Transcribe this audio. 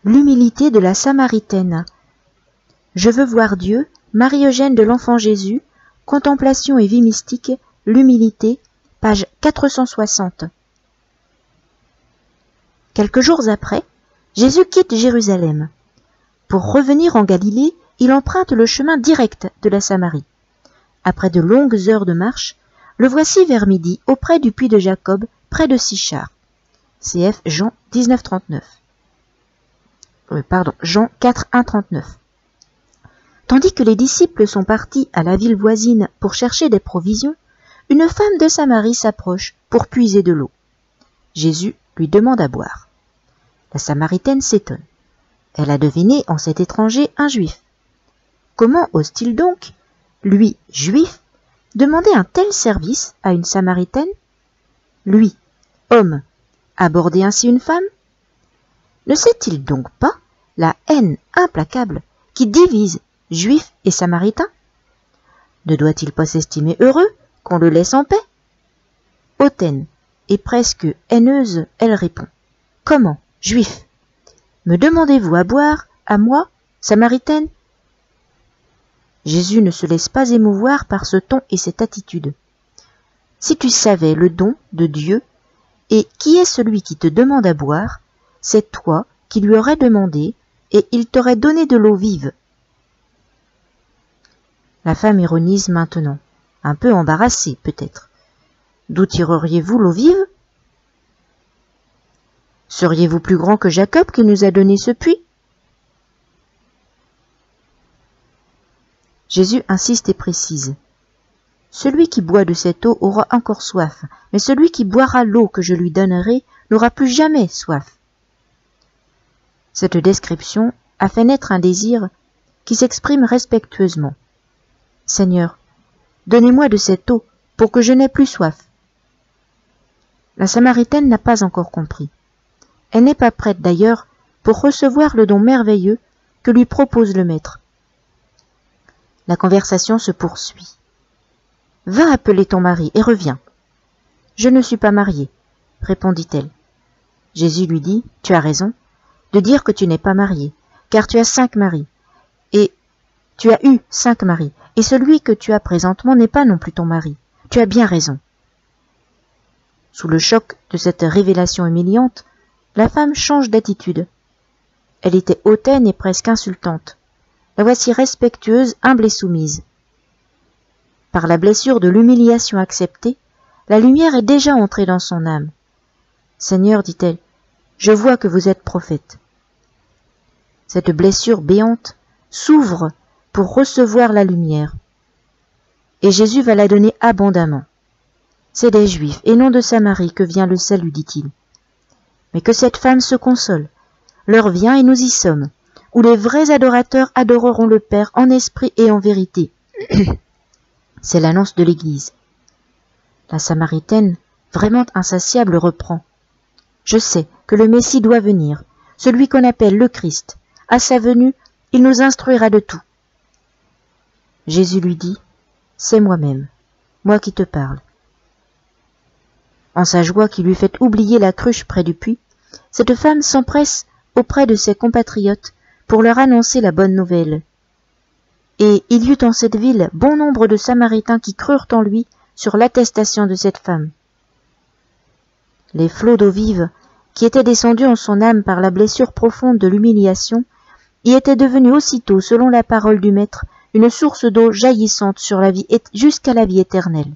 L'humilité de la Samaritaine. Je veux voir Dieu, Marie-Eugène de l'Enfant Jésus, Contemplation et vie mystique, l'humilité, page 460. Quelques jours après, Jésus quitte Jérusalem. Pour revenir en Galilée, il emprunte le chemin direct de la Samarie. Après de longues heures de marche, le voici vers midi auprès du puits de Jacob, près de Sychar. Cf. Jean 19,39. Jean 4,1,39. Tandis que les disciples sont partis à la ville voisine pour chercher des provisions, une femme de Samarie s'approche pour puiser de l'eau. Jésus lui demande à boire. La Samaritaine s'étonne. Elle a deviné en cet étranger un juif. Comment ose-t-il donc, lui, juif, demander un tel service à une Samaritaine? Lui, homme, aborder ainsi une femme? Ne sait-il donc pas la haine implacable qui divise Juifs et Samaritains? Ne doit-il pas s'estimer heureux qu'on le laisse en paix? Hautaine et presque haineuse, elle répond. Comment, Juif? Me demandez-vous à boire, à moi, Samaritaine? Jésus ne se laisse pas émouvoir par ce ton et cette attitude. Si tu savais le don de Dieu et qui est celui qui te demande à boire, c'est toi qui lui aurais demandé et il t'aurait donné de l'eau vive. La femme ironise maintenant, un peu embarrassée peut-être. D'où tireriez-vous l'eau vive? Seriez-vous plus grand que Jacob qui nous a donné ce puits? Jésus insiste et précise. Celui qui boit de cette eau aura encore soif, mais celui qui boira l'eau que je lui donnerai n'aura plus jamais soif. Cette description a fait naître un désir qui s'exprime respectueusement. Seigneur, donnez-moi de cette eau pour que je n'aie plus soif. La Samaritaine n'a pas encore compris. Elle n'est pas prête d'ailleurs pour recevoir le don merveilleux que lui propose le Maître. La conversation se poursuit. Va appeler ton mari et reviens. Je ne suis pas mariée, répondit-elle. Jésus lui dit, tu as raison de dire que tu n'es pas mariée, car tu as 5 maris, et tu as eu 5 maris, et celui que tu as présentement n'est pas non plus ton mari. Tu as bien raison. Sous le choc de cette révélation humiliante, la femme change d'attitude. Elle était hautaine et presque insultante. La voici respectueuse, humble et soumise. Par la blessure de l'humiliation acceptée, la lumière est déjà entrée dans son âme. Seigneur, dit-elle, je vois que vous êtes prophète. Cette blessure béante s'ouvre pour recevoir la lumière. Et Jésus va la donner abondamment. C'est des Juifs et non de Samarie que vient le salut, dit-il. Mais que cette femme se console. L'heure vient et nous y sommes, où les vrais adorateurs adoreront le Père en esprit et en vérité. C'est l'annonce de l'Église. La Samaritaine, vraiment insatiable, reprend. Je sais que le Messie doit venir, celui qu'on appelle le Christ. À sa venue, il nous instruira de tout. Jésus lui dit, c'est moi-même, moi qui te parle. En sa joie qui lui fait oublier la cruche près du puits, cette femme s'empresse auprès de ses compatriotes pour leur annoncer la bonne nouvelle. Et il y eut en cette ville bon nombre de Samaritains qui crurent en lui sur l'attestation de cette femme. Les flots d'eau vive qui étaient descendus en son âme par la blessure profonde de l'humiliation y étaient devenus aussitôt, selon la parole du Maître, une source d'eau jaillissante sur la vie jusqu'à la vie éternelle.